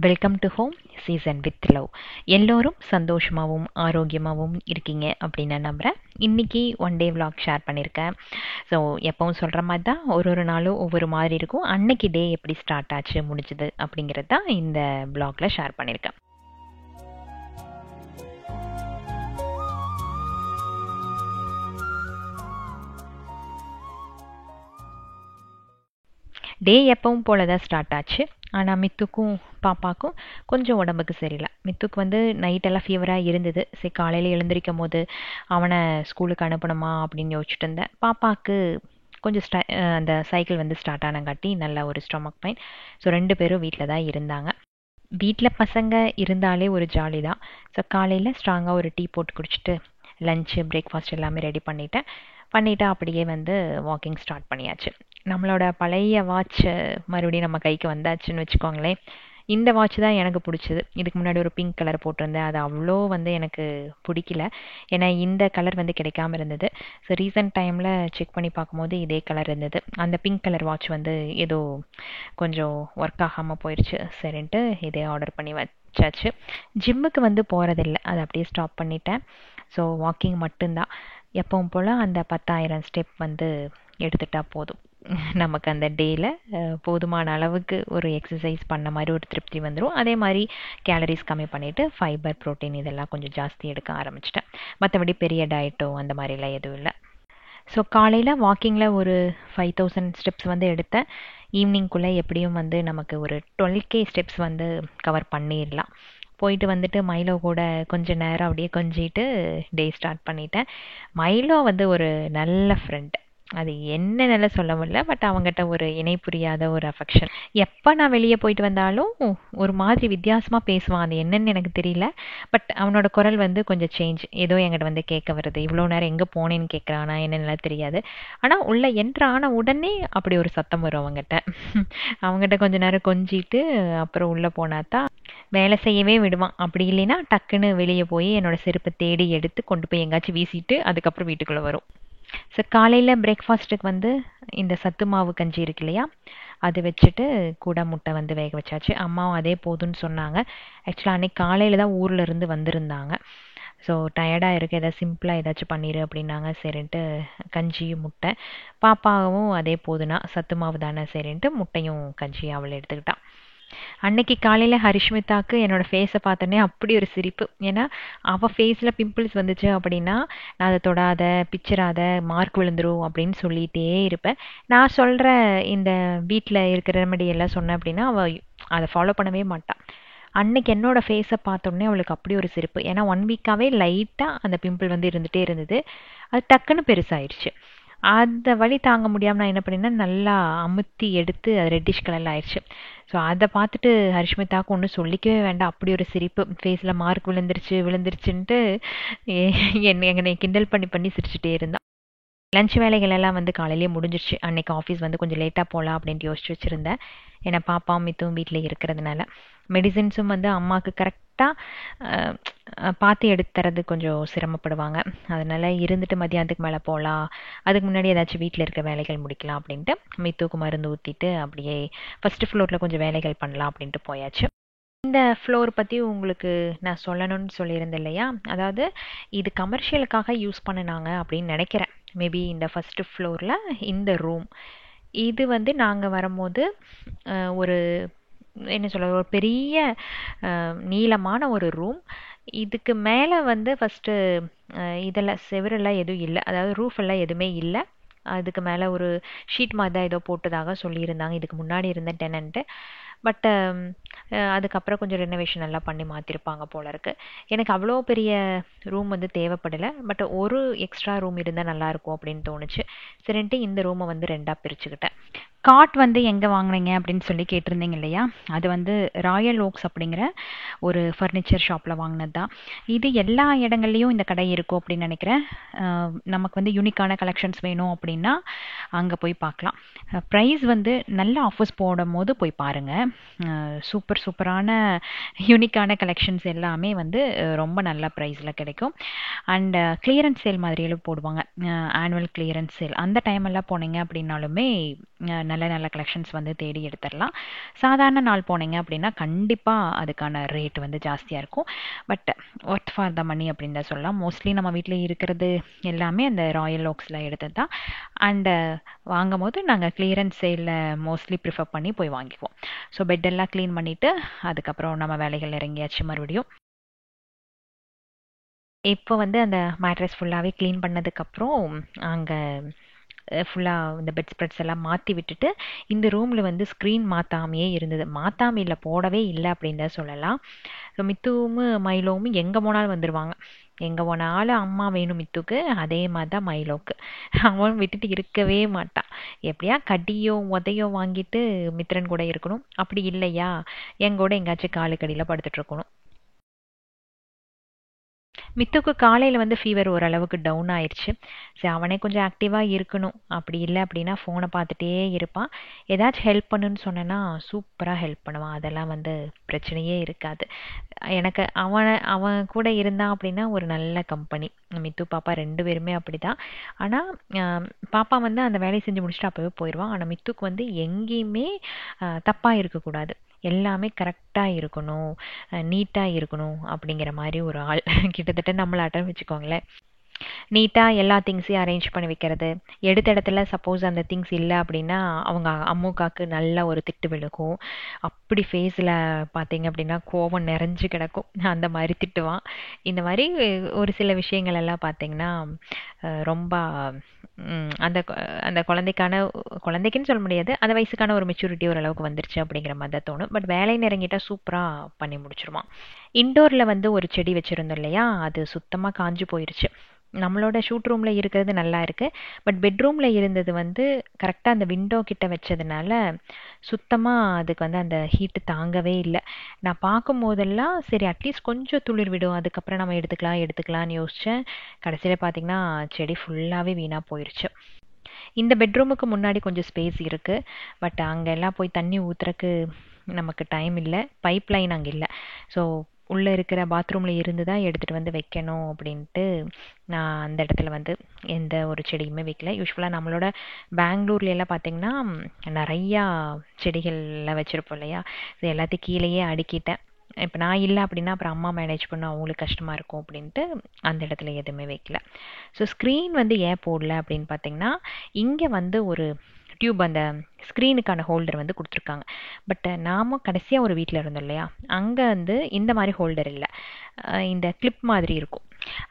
Welcome to home season with love. எல்லோரும் சந்தோஷமாகவும் ஆரோக்கியமாகவும் இருக்கீங்க அப்படின்னு நான் நம்புகிறேன். இன்றைக்கி ஒன் டே vlog ஷேர் பண்ணியிருக்கேன். ஸோ எப்பவும் சொல்கிற மாதிரி தான் ஒரு நாளும் ஒவ்வொரு மாதிரி இருக்கும். அன்னைக்கு டே எப்படி ஸ்டார்ட் ஆச்சு முடிஞ்சுது அப்படிங்கிறது தான் இந்த vlogல ஷேர் பண்ணியிருக்கேன். டே எப்பவும் போல தான் ஸ்டார்ட் ஆச்சு. ஆனால் மித்துக்கும் பாப்பாக்கும் கொஞ்சம் உடம்புக்கு சரியில்லை. மித்துக்கு நைட்டெல்லாம் ஃபீவராக இருந்தது. சரி, காலையில் எழுந்திரிக்கும் போது அவனை ஸ்கூலுக்கு அனுப்பணுமா அப்படின்னு யோசிச்சுட்டு இருந்தேன். பாப்பாவுக்கு கொஞ்சம் அந்த சைக்கிள் ஸ்டார்ட் ஆனங்காட்டி நல்ல ஒரு ஸ்டொமக் பெயின். ஸோ 2 பேரும் வீட்டில் தான் இருந்தாங்க. வீட்டில் பசங்க இருந்தாலே ஒரு ஜாலி தான். ஸோ காலையில் ஸ்ட்ராங்காக ஒரு டீ போட்டு குடிச்சிட்டு லஞ்சு பிரேக்ஃபாஸ்ட் எல்லாமே ரெடி பண்ணிவிட்டு அப்படியே வாக்கிங் ஸ்டார்ட் பண்ணியாச்சு. நம்மளோட பழைய வாட்ச் மறுபடியும் நம்ம கைக்கு வந்தாச்சுன்னு வச்சுக்கோங்களேன். இந்த வாட்ச் தான் எனக்கு பிடிச்சது. இதுக்கு முன்னாடி ஒரு பிங்க் கலர் போட்டிருந்தேன். அது அவ்வளோ எனக்கு பிடிக்கல. ஏன்னா இந்த கலர் கிடைக்காம இருந்தது. ஸோ ரீசெண்ட் டைமில் செக் பண்ணி பார்க்கும்போது இதே கலர் இருந்தது. அந்த பிங்க் கலர் வாட்ச் ஏதோ கொஞ்சம் ஒர்க் ஆகாமல் போயிடுச்சு. சரின்ட்டு இதே ஆர்டர் பண்ணி வச்சாச்சு. ஜிம்முக்கு போகிறதில்ல, அதை அப்படியே ஸ்டாப் பண்ணிட்டேன். ஸோ வாக்கிங் மட்டும்தான். எப்பவும் போல் அந்த 10,000 ஸ்டெப் எடுத்துட்டா போதும். நமக்கு அந்த டேயில் போதுமான அளவுக்கு ஒரு எக்ஸசைஸ் பண்ண மாதிரி ஒரு திருப்தி வந்துடும். அதே மாதிரி கேலரிஸ் கம்மி பண்ணிவிட்டு ஃபைபர் ப்ரோட்டீன் இதெல்லாம் கொஞ்சம் ஜாஸ்தி எடுக்க ஆரம்பிச்சிட்டேன். மற்றபடி பெரிய டயட்டோ அந்த மாதிரிலாம் எதுவும் இல்லை. ஸோ காலையில் வாக்கிங்கில் ஒரு 5,000 ஸ்டெப்ஸ் எடுத்தேன். ஈவினிங்குள்ளே எப்படியும் நமக்கு ஒரு 12K ஸ்டெப்ஸ் கவர் பண்ணிடலாம். போயிட்டு மைலோ கூட கொஞ்சம் நேரம் அப்படியே கொஞ்சிட்டு டே ஸ்டார்ட் பண்ணிட்டேன். மைலோ ஒரு நல்ல ஃப்ரெண்ட். அது என்னென்ன சொல்ல முடியல, பட் அவங்ககிட்ட ஒரு இணை புரியாத ஒரு அஃபெக்ஷன். எப்போ நான் வெளியே போயிட்டு வந்தாலும் ஒரு மாதிரி வித்தியாசமாக பேசுவான். அது என்னன்னு எனக்கு தெரியல, பட் அவனோட குரல் கொஞ்சம் சேஞ்ச். ஏதோ என்கிட்ட கேட்க வருது. இவ்வளோ நேரம் எங்கே போனேன்னு கேட்குறானா என்னென்னலாம் தெரியாது. ஆனால் உள்ள என்ட்ரு ஆன உடனே அப்படி ஒரு சத்தம் வரும் அவங்ககிட்ட கொஞ்ச நேரம் கொஞ்சிட்டு அப்புறம் உள்ளே போனாதான் வேலை செய்யவே விடுவான். அப்படி இல்லைன்னா டக்குன்னு வெளியே போய் என்னோட செருப்பை தேடி எடுத்து கொண்டு போய் எங்காச்சும் வீசிட்டு அதுக்கப்புறம் வீட்டுக்குள்ளே வரும். ஸோ காலையில் பிரேக்ஃபாஸ்ட்டுக்கு இந்த சத்து மாவு கஞ்சி இருக்கு இல்லையா, அது வச்சுட்டு கூட முட்டை வேக வச்சாச்சு. அம்மாவும் அதே போதும்னு சொன்னாங்க. ஆக்சுவலாக அன்றைக்கி காலையில் தான் ஊரில் இருந்து வந்திருந்தாங்க. ஸோ டயர்டாக இருக்குது, ஏதாவது சிம்பிளாக ஏதாச்சும் பண்ணிடு அப்படின்னாங்க. சரின்ட்டு கஞ்சியும் முட்டை. பாப்பாவும் அதே போதுனா சத்து மாவு தானே, சரின்ட்டு முட்டையும் கஞ்சியும் அவள் எடுத்துக்கிட்டான். அன்னைக்கு காலையில் ஹரிஷ்மிதாக்கு என்னோடய ஃபேஸை பார்த்தோன்னே அப்படி ஒரு சிரிப்பு. ஏன்னா அவள் ஃபேஸில் பிம்பிள்ஸ் வந்துச்சு அப்படின்னா நான் அதை தொடாத, பிச்சிராத, மார்க் விழுந்துரும் அப்படின்னு சொல்லிகிட்டே இருப்பேன். நான் சொல்கிற இந்த வீட்டில் இருக்கிற ரெமெடி எல்லாம் சொன்னேன் அப்படின்னா அவள் அதை ஃபாலோ பண்ணவே மாட்டாள். அன்னைக்கு என்னோட ஃபேஸை பார்த்தோன்னே அவளுக்கு அப்படி ஒரு சிரிப்பு. ஏன்னா 1 வீக்காகவே லைட்டாக அந்த பிம்பிள் இருந்துகிட்டே இருந்தது. அது டக்குன்னு பெருசாயிடுச்சு. அந்த வலி தாங்க முடியாமல் நான் என்ன பண்ணினேன், நல்லா அமுத்தி எடுத்து அது ரெட்டிஷ் கலரில் ஆயிடுச்சு. ஸோ அதை பார்த்துட்டு ஹரிஷ்மிதாவுக்கு ஒன்றும் சொல்லிக்கவே வேண்டாம், அப்படி ஒரு சிரிப்பு. ஃபேஸில் மார்க் விழுந்துருச்சுன்ட்டு என்னை கிண்டல் பண்ணி சிரிச்சுட்டே இருந்தான். லஞ்ச் வேலைகள் எல்லாம் காலையிலேயே முடிஞ்சிருச்சு. அன்றைக்கி ஆஃபீஸ் கொஞ்சம் லேட்டாக போகலாம் அப்படின்ட்டு யோசிச்சு வச்சுருந்தேன். ஏன்னா பாப்பாவும் மித்தும் வீட்டில் இருக்கிறதுனால. மெடிசின்ஸும் அம்மாவுக்கு கரெக்டாக பார்த்து எடுத்து தரது கொஞ்சம் சிரமப்படுவாங்க. அதனால் இருந்துட்டு மதியானத்துக்கு மேலே போகலாம், அதுக்கு முன்னாடி ஏதாச்சும் வீட்டில் இருக்க வேலைகள் முடிக்கலாம் அப்படின்ட்டு மித்துக்கு மருந்து ஊற்றிட்டு அப்படியே ஃபஸ்ட்டு ஃப்ளோரில் கொஞ்சம் வேலைகள் பண்ணலாம் அப்படின்ட்டு போயாச்சு. இந்த ஃப்ளோர் பற்றி உங்களுக்கு நான் சொல்லணும்னு சொல்லியிருந்தேன் இல்லையா, அதாவது இது கமர்ஷியலுக்காக யூஸ் பண்ணினாங்க அப்படின்னு நினைக்கிறேன். மேபி இந்த ஃபஸ்ட்டு ஃப்ளோரில் இந்த ரூம் இது நாங்கள் வரும்போது ஒரு என்ன சொல்ல, ஒரு பெரிய நீளமான ஒரு ரூம். இதுக்கு மேலே ஃபஸ்ட்டு இதெல்லாம் செவரெல்லாம் எதுவும் இல்லை, அதாவது ரூஃப் எல்லாம் எதுவுமே இல்லை. அதுக்கு மேலே ஒரு ஷீட் மாதிரி தான் ஏதோ போட்டதாக சொல்லியிருந்தாங்க இதுக்கு முன்னாடி இருந்த டெனண்ட்டு. பட் அதுக்கப்புறம் கொஞ்சம் ரெனோவேஷன் எல்லாம் பண்ணி மாற்றிருப்பாங்க போல இருக்குது. எனக்கு அவ்வளோ பெரிய ரூம் தேவைப்படலை, பட் ஒரு எக்ஸ்ட்ரா ரூம் இருந்தால் நல்லாயிருக்கும் அப்படின்னு தோணுச்சு. சரின்ட்டு இந்த ரூமை 2ஆக பிரிச்சுக்கிட்டேன். காட் எங்கே வாங்கினீங்க அப்படின்னு சொல்லி கேட்டிருந்தீங்க இல்லையா, அது ராயல் ஓக்ஸ் அப்படிங்கிற ஒரு ஃபர்னிச்சர் ஷாப்பில் வாங்கினது தான். இது எல்லா இடங்கள்லையும் இந்த கடை இருக்கும் அப்படின்னு நினைக்கிறேன். நமக்கு யூனிக்கான கலெக்ஷன்ஸ் வேணும் அப்படின்னா அங்கே போய் பார்க்கலாம். ப்ரைஸ் நல்ல ஆஃபர்ஸ் போடும் போது போய் பாருங்கள். சூப்பரான யூனிக்கான கலெக்ஷன்ஸ் எல்லாமே ரொம்ப நல்ல ப்ரைஸில் கிடைக்கும். அண்ட் கிளியரன்ஸ் சேல் மாதிரியெல்லாம் போடுவாங்க, ஆனுவல் கிளியரன்ஸ் சேல். அந்த டைமெல்லாம் போனீங்க அப்படின்னாலுமே நல்ல நல்ல கலெக்ஷன்ஸ் வந்து தேடி எடுத்துடலாம். சாதாரண நாள் போனீங்க அப்படின்னா கண்டிப்பாக அதுக்கான ரேட் வந்து ஜாஸ்தியாக இருக்கும். பட் ஒர்த் ஃபார் த மணி அப்படின்னு தான் சொல்லலாம். மோஸ்ட்லி நம்ம வீட்டில் இருக்கிறது எல்லாமே அந்த ராயல் ஓக்ஸில் எடுத்தது தான். அண்டு வாங்கும் போது நாங்கள் கிளியரன்ஸ் சேலில் மோஸ்ட்லி ப்ரிஃபர் பண்ணி போய் வாங்கிக்குவோம். ஸோ பெட்டெல்லாம் க்ளீன் பண்ணிவிட்டு அதுக்கப்புறம் நம்ம வேலைகள் இறங்கியாச்சு மறுபடியும். இப்போ வந்து அந்த மேட்ரஸ் ஃபுல்லாகவே க்ளீன் பண்ணதுக்கப்புறம் அங்கே ஃபுல்லாக இந்த பெட் ஸ்ப்ரெட்ஸ் எல்லாம் மாற்றி விட்டுட்டு இந்த ரூமில் வந்து ஸ்க்ரீன் மாற்றாமையே இருந்தது. மாற்றாம இல்லை, போடவே இல்லை அப்படின்னு தான் சொல்லலாம். ஸோ மித்துவும் மைலோவும் எங்கே போனாலும் வந்துடுவாங்க. எங்கே போனாலும் அம்மா வேணும் மித்துக்கு, அதே மாதிரி தான் மைலோவுக்கு. அவன் விட்டுட்டு இருக்கவே மாட்டான். எப்படியா கடியோ உதையோ வாங்கிட்டு மித்ரன் கூட இருக்கணும். அப்படி இல்லையா எங்கூட எங்கேயாச்சும் காலுக்கடியில் படுத்துட்டு இருக்கணும். மித்துக்கு காலையில் வந்து ஃபீவர் ஓரளவுக்கு டவுன் ஆயிடுச்சு. சரி, அவனே கொஞ்சம் ஆக்டிவாக இருக்கணும். அப்படி இல்லை அப்படின்னா ஃபோனை பார்த்துட்டே இருப்பான். ஏதாச்சும் ஹெல்ப் பண்ணுன்னு சொன்னேன்னா சூப்பராக ஹெல்ப் பண்ணுவான். அதெல்லாம் வந்து பிரச்சனையே இருக்காது. எனக்கு அவன் கூட இருந்தான் அப்படின்னா ஒரு நல்ல கம்பெனி. மித்து பாப்பா 2 பேருமே அப்படி தான். ஆனால் பாப்பா வந்து அந்த வேலையை செஞ்சு முடிச்சுட்டு அப்போவே போயிடுவான். ஆனால் மித்துக்கு வந்து எங்கேயுமே தப்பாக இருக்கக்கூடாது, எல்லாமே கரெக்டாக இருக்கணும், நீட்டாக இருக்கணும் அப்படிங்கிற மாதிரி ஒரு ஆள். கிட்டத்தட்ட நம்மளாட்டம் வச்சுக்கோங்களேன். நீட்டாக எல்லா திங்ஸையும் அரேஞ்ச் பண்ணி வைக்கிறது. எடுத்த இடத்துல சப்போஸ் அந்த திங்ஸ் இல்லை அப்படின்னா அவங்க அம்முக்காக்கு நல்ல ஒரு திட்டு விழுகும். அப்படி ஃபேஸில் பார்த்தீங்க அப்படின்னா கோபம் நிறைஞ்சு கிடக்கும். அந்த மாதிரி திட்டுவான். இந்த மாதிரி ஒரு சில விஷயங்கள் எல்லாம் பார்த்தீங்கன்னா ரொம்ப அந்த அந்த குழந்தைக்குன்னு சொல்ல முடியாது, அந்த வயசுக்கான ஒரு மெச்சூரிட்டி ஓரளவுக்கு வந்துருச்சு அப்படிங்கிற மாதிரி தான் தோணும். பட் வேலைன்னு இறங்கிட்டா சூப்பராக பண்ணி முடிச்சிருவான். இன்டோரில் வந்து ஒரு செடி வச்சுருந்தோம் இல்லையா, அது சுத்தமாக காஞ்சு போயிடுச்சு. நம்மளோட ஷூட் ரூமில் இருக்கிறது நல்லா இருக்குது. பட் பெட்ரூமில் இருந்தது வந்து கரெக்டாக அந்த விண்டோ கிட்ட வச்சதுனால சுத்தமாக அதுக்கு வந்து அந்த ஹீட்டு தாங்கவே இல்லை. நான் பார்க்கும் போதெல்லாம் சரி அட்லீஸ்ட் கொஞ்சம் துளிர் விடும், அதுக்கப்புறம் நம்ம எடுத்துக்கலாம்னு யோசித்தேன். கடைசியில் பார்த்திங்கன்னா செடி ஃபுல்லாகவே வீணாக போயிடுச்சு. இந்த பெட்ரூமுக்கு முன்னாடி கொஞ்சம் ஸ்பேஸ் இருக்குது. பட் அங்கெல்லாம் போய் தண்ணி ஊற்றுறக்கு நமக்கு டைம் இல்லை. பைப் லைன் அங்கே இல்லை. ஸோ உள்ளே இருக்கிற பாத்ரூமில் இருந்து தான் எடுத்துகிட்டு வந்து வைக்கணும் அப்படின்ட்டு நான் அந்த இடத்துல வந்து எந்த ஒரு செடியுமே வைக்கல. யூஸ்வலாக நம்மளோட பெங்களூர்லாம் பார்த்திங்கன்னா நிறையா செடிகள்லாம் வச்சுருப்போம் இல்லையா, ஸோ எல்லாத்தையும் கீழேயே அடுக்கிட்டேன். இப்போ நான் இல்லை அப்படின்னா அப்புறம் அம்மா மேனேஜ் பண்ண அவங்களுக்கு கஷ்டமாக இருக்கும் அப்படின்ட்டு அந்த இடத்துல எதுவுமே வைக்கல. ஸோ ஸ்க்ரீன் வந்து ஏன் போடல அப்படின்னு பார்த்தீங்கன்னா, இங்கே வந்து ஒரு டியூப் அந்த ஸ்க்ரீனுக்கான ஹோல்டர் வந்து கொடுத்துருக்காங்க. பட் நாம் கடைசியாக ஒரு வீட்டில் இருந்தோம் இல்லையா, அங்கே வந்து இந்த மாதிரி ஹோல்டர் இல்லை. இந்த கிளிப் மாதிரி இருக்கும்.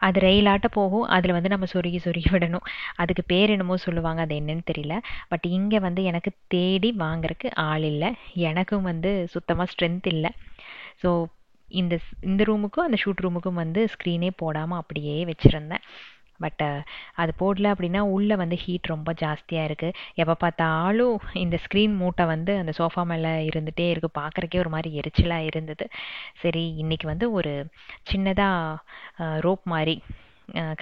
அது ரெயிலாட்ட போகும். அதில் வந்து நம்ம சொருகி விடணும். அதுக்கு பேர் என்னமோ சொல்லுவாங்க, அது என்னன்னு தெரியல. பட் இங்கே வந்து எனக்கு தேடி வாங்குறதுக்கு ஆள் இல்லை. எனக்கும் வந்து சுத்தமாக ஸ்ட்ரென்த் இல்லை. ஸோ இந்த ரூமுக்கும் அந்த ஷூட் ரூமுக்கும் வந்து ஸ்க்ரீனே போடாமல் அப்படியே வச்சுருந்தேன். பட் அது போடல அப்படின்னா உள்ளே வந்து ஹீட் ரொம்ப ஜாஸ்தியாக இருக்குது. எப்போ பார்த்தாலும் இந்த ஸ்க்ரீன் மூட்டை வந்து அந்த சோஃபா மேலே இருந்துகிட்டே இருக்குது. பார்க்குறக்கே ஒரு மாதிரி எரிச்சலாக இருந்தது. சரி இன்றைக்கி வந்து ஒரு சின்னதாக ரோப் மாதிரி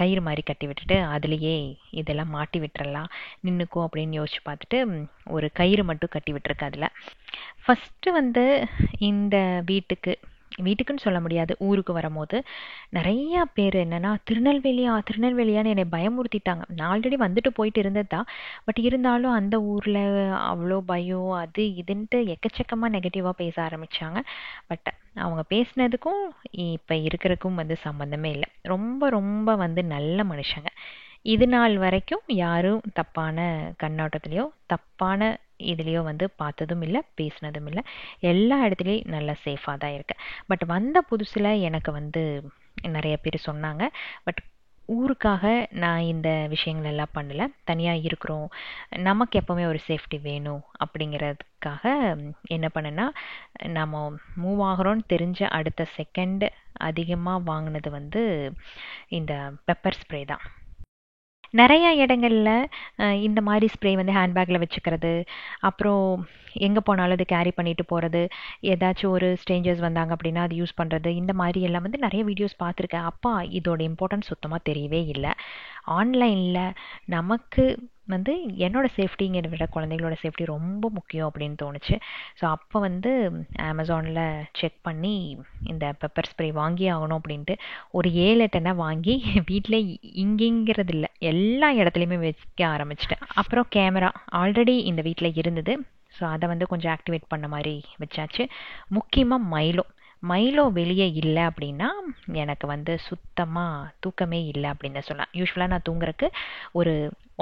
கயிறு மாதிரி கட்டி விட்டுட்டு அதுலேயே இதெல்லாம் மாட்டி விட்டுறலாம் நின்றுக்கும் அப்படின்னு யோசிச்சு பார்த்துட்டு ஒரு கயிறு மட்டும் கட்டி விட்டுருக்கு. அதில் ஃபஸ்ட்டு வந்து இந்த வீட்டுக்குன்னு சொல்ல முடியாது, ஊருக்கு வரும்போது நிறையா பேர் என்னென்னா திருநெல்வேலியான்னு என்னை பயமுறுத்திட்டாங்க. நான் ஆல்ரெடி வந்துட்டு போயிட்டு இருந்தது தான். பட் இருந்தாலும் அந்த ஊரில் அவ்வளோ பயம் அது இதுன்ட்டு எக்கச்சக்கமாக நெகட்டிவாக பேச ஆரம்பித்தாங்க. பட் அவங்க பேசினதுக்கும் இப்போ இருக்கிறதுக்கும் வந்து சம்மந்தமே இல்லை. ரொம்ப ரொம்ப வந்து நல்ல மனுஷங்க. இது நாள் வரைக்கும் யாரும் தப்பான கண்ணோட்டத்துலேயோ தப்பான இதுலேயோ வந்து பார்த்ததும் இல்லை, பேசினதும் இல்லை. எல்லா இடத்துலையும் நல்லா சேஃபாக தான் இருக்கு. பட் வந்த புதுசில் எனக்கு வந்து நிறைய பேர் சொன்னாங்க, பட் ஊருக்காக நான் இந்த விஷயங்கள் எல்லாம் பண்ணலை. தனியாக இருக்கிறோம், நமக்கு எப்போவுமே ஒரு சேஃப்டி வேணும் அப்படிங்கிறதுக்காக என்ன பண்ணேன்னா, நம்ம மூவ் ஆகிறோன்னு தெரிஞ்ச அடுத்த செகண்ட் அதிகமாக வாங்கினது வந்து இந்த பெப்பர் ஸ்ப்ரே தான். நிறையா இடங்களில் இந்த மாதிரி ஸ்ப்ரே வந்து ஹேண்ட்பேக்கில் வச்சுக்கிறது, அப்புறம் எங்கே போனாலும் அது கேரி பண்ணிட்டு போகிறது, ஏதாச்சும் ஒரு ஸ்ட்ரேஞ்சர்ஸ் வந்தாங்க அப்படின்னா அது யூஸ் பண்ணுறது, இந்த மாதிரி எல்லாம் வந்து நிறைய வீடியோஸ் பார்த்துருக்கேன். அப்பா இதோட இம்பார்ட்டன்ஸ் சுத்தமாக தெரியவே இல்லை. ஆன்லைனில் நமக்கு வந்து என்னோட சேஃப்டிங்கிறத விட குழந்தைகளோட சேஃப்டி ரொம்ப முக்கியம் அப்படின்னு தோணுச்சு. ஸோ அப்போ வந்து அமேசானில் செக் பண்ணி இந்த பெப்பர் ஸ்ப்ரே வாங்கி ஆகணும் அப்படின்ட்டு ஒரு 7-8 வாங்கி வீட்டில் இங்கேங்கிறது இல்லை எல்லா இடத்துலையுமே வைக்க ஆரம்பிச்சிட்டேன். அப்புறம் கேமரா ஆல்ரெடி இந்த வீட்டில் இருந்தது. ஸோ அதை வந்து கொஞ்சம் ஆக்டிவேட் பண்ண மாதிரி வச்சாச்சு. முக்கியமாக மைலோ வெளியே இல்லை அப்படின்னா எனக்கு வந்து சுத்தமாக தூக்கமே இல்லை அப்படின்னு தான் சொல்லலாம். யூஸ்வலாக நான் தூங்குறதுக்கு ஒரு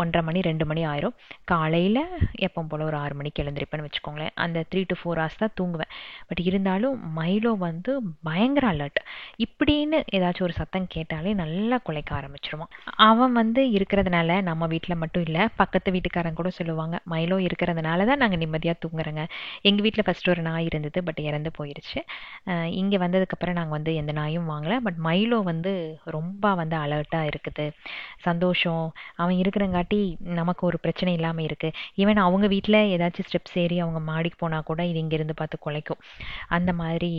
1:30 மணி 2 மணி ஆயிரும். காலையில் எப்போ போல் ஒரு 6 மணிக்கு எழுந்திருப்பேன்னு வச்சுக்கோங்களேன். அந்த 3 to 4 hours தான் தூங்குவேன். பட் இருந்தாலும் மைலோ வந்து பயங்கர அலர்ட். இப்படின்னு ஏதாச்சும் ஒரு சத்தம் கேட்டாலே நல்லா குலைக்க ஆரம்பிச்சிருவான். அவன் வந்து இருக்கிறதுனால நம்ம வீட்டில் மட்டும் இல்லை, பக்கத்து வீட்டுக்காரங்க கூட சொல்லுவாங்க, மைலோ இருக்கிறதுனால தான் நாங்கள் நிம்மதியாக தூங்குறோங்க. எங்கள் வீட்டில் ஃபஸ்ட்டு ஒரு நாய் இருந்தது, பட் இறந்து போயிடுச்சு. இங்கே வந்ததுக்கப்புறம் நாங்கள் வந்து எந்த நாயும் வாங்கலை. பட் மைலோ வந்து ரொம்ப வந்து அலர்ட்டாக இருக்குது. சந்தோஷம் அவன் இருக்கிறங்காட்டி நமக்கு ஒரு பிரச்சனை இல்லாமல் இருக்குது. ஈவன் அவங்க வீட்டில் ஏதாச்சும் ஸ்டெப்ஸ் ஏறி அவங்க மாடிக்கு போனால் கூட இது இங்கேருந்து பார்த்து குலைக்கும். அந்த மாதிரி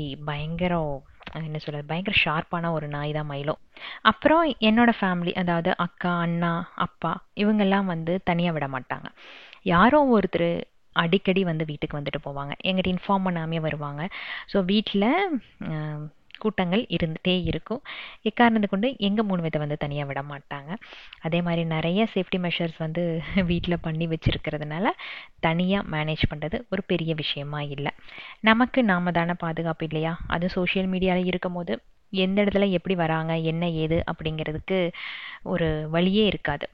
என்ன சொல்கிறது, பயங்கர ஷார்ப்பான ஒரு நாய் தான் மைலோ. அப்புறம் என்னோட ஃபேமிலி, அதாவது அக்கா, அண்ணா, அப்பா, இவங்கெல்லாம் வந்து தனியாக விட மாட்டாங்க. யாரோ ஒருத்தர் அடிக்கடி வந்து வீட்டுக்கு வந்துட்டு போவாங்க. எங்கிட்ட இன்ஃபார்ம் பண்ணாமே வருவாங்க. ஸோ வீட்டில் கூட்டங்கள் இருந்துகிட்டே இருக்கும். எக்காரணத்தை கொண்டு எங்கள் 3 பேத்தை வந்து தனியாக விட மாட்டாங்க. அதே மாதிரி நிறைய சேஃப்டி மெஷர்ஸ் வந்து வீட்டில் பண்ணி வச்சுருக்கிறதுனால தனியாக மேனேஜ் பண்ணுறது ஒரு பெரிய விஷயமா இல்லை. நமக்கு நாம தானே பாதுகாப்பு இல்லையா? அது சோஷியல் மீடியாவில் இருக்கும் போது எந்த இடத்துல எப்படி வராங்க, என்ன ஏது அப்படிங்கிறதுக்கு ஒரு வழியே இருக்காது.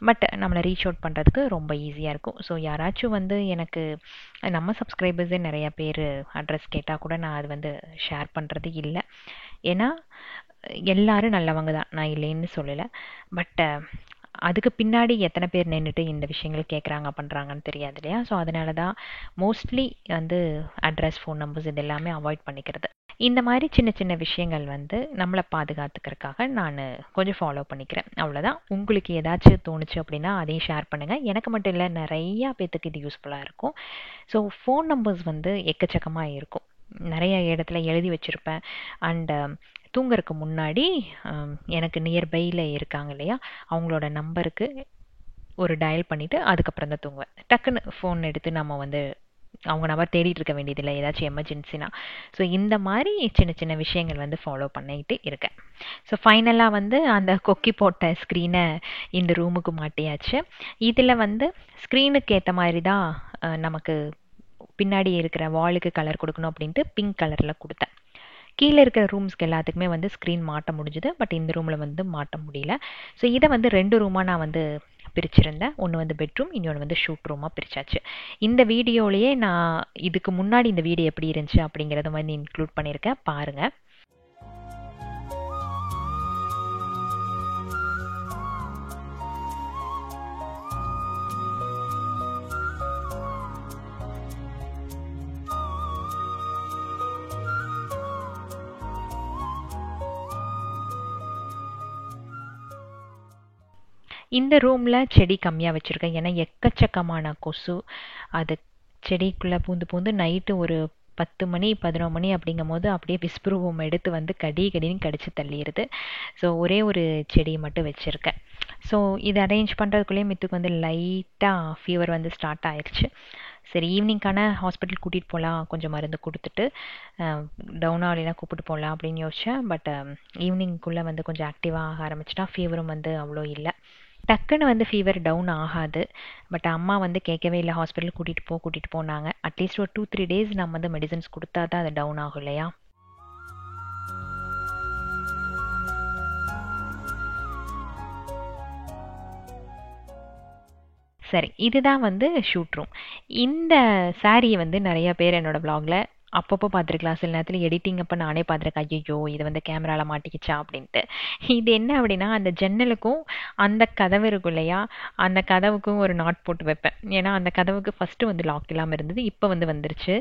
பட் நம்மளை ரீச் அவுட் பண்ணுறதுக்கு ரொம்ப ஈஸியாக இருக்கும். ஸோ யாராச்சும் வந்து எனக்கு நம்ம சப்ஸ்கிரைபர்ஸே நிறைய பேர் அட்ரஸ் கேட்டால் கூட நான் அது வந்து ஷேர் பண்ணுறது இல்லை. ஏன்னா எல்லாரும் நல்லவங்க தான், நான் இல்லைன்னு சொல்லலை. பட் அதுக்கு பின்னாடி எத்தனை பேர் நின்றுட்டு இந்த விஷயங்கள் கேட்குறாங்க பண்ணுறாங்கன்னு தெரியாது இல்லையா? ஸோ அதனால தான் மோஸ்ட்லி வந்து அட்ரஸ், ஃபோன் நம்பர்ஸ் இது எல்லாமே அவாய்ட் பண்ணிக்கிறது. இந்த மாதிரி சின்ன சின்ன விஷயங்கள் வந்து நம்மளை பாதுகாத்துக்கிறதுக்காக நான் கொஞ்சம் ஃபாலோ பண்ணிக்கிறேன். அவ்வளோதான். உங்களுக்கு ஏதாச்சும் தோணுச்சு அப்படின்னா அதையும் ஷேர் பண்ணுங்கள். எனக்கு மட்டும் இல்லை, நிறையா பேர்த்துக்கு இது யூஸ்ஃபுல்லாக இருக்கும். ஸோ ஃபோன் நம்பர்ஸ் வந்து எக்கச்சக்கமாக இருக்கும். நிறைய இடத்துல எழுதி வச்சுருப்பேன். அண்டு தூங்குறதுக்கு முன்னாடி எனக்கு நியர்பையில் இருக்காங்க இல்லையா, அவங்களோட நம்பருக்கு ஒரு டயல் பண்ணிவிட்டு அதுக்கப்புறம் தான் தூங்குவேன். டக்குன்னு ஃபோன் எடுத்து நம்ம வந்து அவங்க நம்பர் தேடிட்டு இருக்க வேண்டியதில்லை, ஏதாச்சும் எமர்ஜென்சினா. ஸோ இந்த மாதிரி சின்ன சின்ன விஷயங்கள் வந்து ஃபாலோ பண்ணிக்கிட்டு இருக்கேன். ஸோ ஃபைனலாக வந்து அந்த கொக்கி போட்ட ஸ்க்ரீனை இந்த ரூமுக்கு மாட்டியாச்சு. இதில் வந்து ஸ்க்ரீனுக்கு ஏற்ற மாதிரி தான் நமக்கு பின்னாடி இருக்கிற வாலுக்கு கலர் கொடுக்கணும் அப்படின்ட்டு பிங்க் கலரில் கொடுத்தேன். கீழே இருக்கிற ரூம்ஸ்க்கு எல்லாத்துக்குமே வந்து ஸ்க்ரீன் மாட்ட முடிஞ்சுது. பட் இந்த ரூமில் வந்து மாட்ட முடியல. ஸோ இதை வந்து 2 ரூமாக நான் வந்து பிரிச்சிருந்தேன். ஒன்று வந்து பெட்ரூம், இன்னொன்று வந்து ஷூட் ரூமாக பிரிச்சாச்சு. இந்த வீடியோலேயே நான் இதுக்கு முன்னாடி இந்த வீடியோ எப்படி இருந்துச்சு அப்படிங்கிறத வந்து இன்க்ளூட் பண்ணியிருக்கேன், பாருங்கள். இந்த ரூமில் செடி கம்மியாக வச்சுருக்கேன். ஏன்னா எக்கச்சக்கமான கொசு. அது செடிக்குள்ளே பூந்து பூந்து நைட்டு ஒரு 10 மணி 11 மணி அப்படிங்கும் போது அப்படியே விஸ்புருவம் எடுத்து வந்து கடின்னு கடிச்சு தள்ளிடுது. ஸோ ஒரே ஒரு செடி மட்டும் வச்சுருக்கேன். ஸோ இது அரேஞ்ச் பண்ணுறதுக்குள்ளேயே மித்துக்கு வந்து லைட்டாக ஃபீவர் வந்து ஸ்டார்ட் ஆயிடுச்சு. சரி, ஈவினிங்கான ஹாஸ்பிட்டல் கூட்டிகிட்டு போகலாம், கொஞ்சம் மருந்து கொடுத்துட்டு டவுன் ஆகலாம் கூப்பிட்டு போகலாம் அப்படின்னு யோசித்தேன். பட் ஈவினிங்குள்ளே வந்து கொஞ்சம் ஆக்டிவாக ஆக ஆரம்பிச்சிட்டா. ஃபீவரும் வந்து அவ்வளோ இல்லை. டக்குன்னு வந்து ஃபீவர் டவுன் ஆகாது. பட் அம்மா வந்து கேட்கவே இல்லை, ஹாஸ்பிட்டல் கூட்டிகிட்டு போனாங்க. அட்லீஸ்ட் ஒரு 2-3 days நம்ம வந்து மெடிசன்ஸ் கொடுத்தா தான் அது டவுன் ஆகும் இல்லையா? சரி, இதுதான் வந்து ஷூட் ரூம். இந்த சாரியை வந்து நிறைய பேர் என்னோட வ்ளாகில் அப்பப்போ பார்த்துருக்கலாம். சில நேரத்தில் எடிட்டிங் அப்போ நானே பார்த்துருக்கேன், ஐயோ இது வந்து கேமராவில் மாட்டிக்கிச்சா அப்படின்ட்டு. இது என்ன அப்படின்னா, அந்த ஜன்னலுக்கும் அந்த கதவு இருக்கும் இல்லையா, அந்த கதவுக்கும் ஒரு நாட் போட்டு வைப்பேன். ஏன்னா அந்த கதவுக்கு ஃபஸ்ட்டு வந்து லாக் இல்லாமல் இருந்தது, இப்போ வந்து வந்துருச்சு.